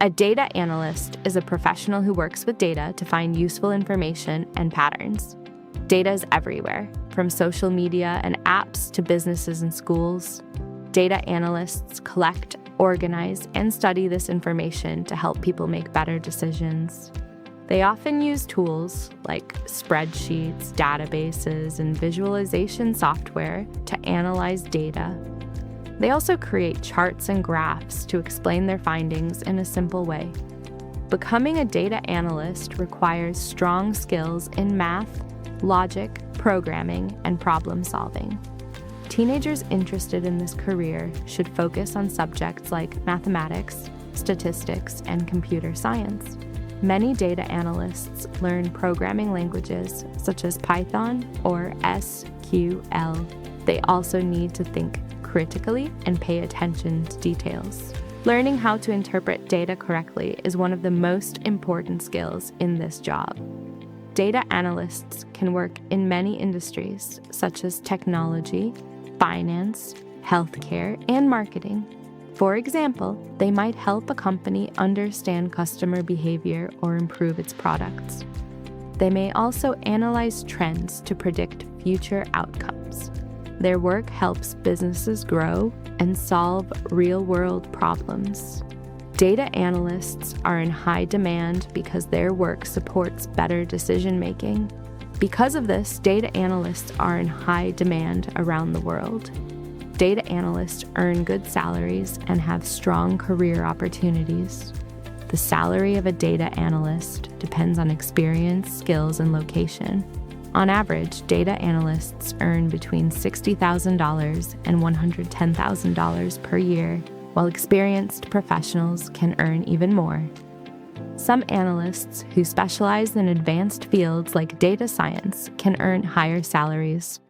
A data analyst is a professional who works with data to find useful information and patterns. Data is everywhere, from social media and apps to businesses and schools. Data analysts collect, organize, and study this information to help people make better decisions. They often use tools like spreadsheets, databases, and visualization software to analyze data. They also create charts and graphs to explain their findings in a simple way. Becoming a data analyst requires strong skills in math, logic, programming, and problem solving. Teenagers interested in this career should focus on subjects like mathematics, statistics, and computer science. Many data analysts learn programming languages such as Python or SQL. They also need to think critically and pay attention to details. Learning how to interpret data correctly is one of the most important skills in this job. Data analysts can work in many industries, such as technology, finance, healthcare, and marketing. For example, they might help a company understand customer behavior or improve its products. They may also analyze trends to predict future outcomes. Their work helps businesses grow and solve real-world problems. Data analysts are in high demand because their work supports better decision-making. Because of this, data analysts are in high demand around the world. Data analysts earn good salaries and have strong career opportunities. The salary of a data analyst depends on experience, skills, and location. On average, data analysts earn between $60,000 and $110,000 per year, while experienced professionals can earn even more. Some analysts who specialize in advanced fields like data science can earn higher salaries.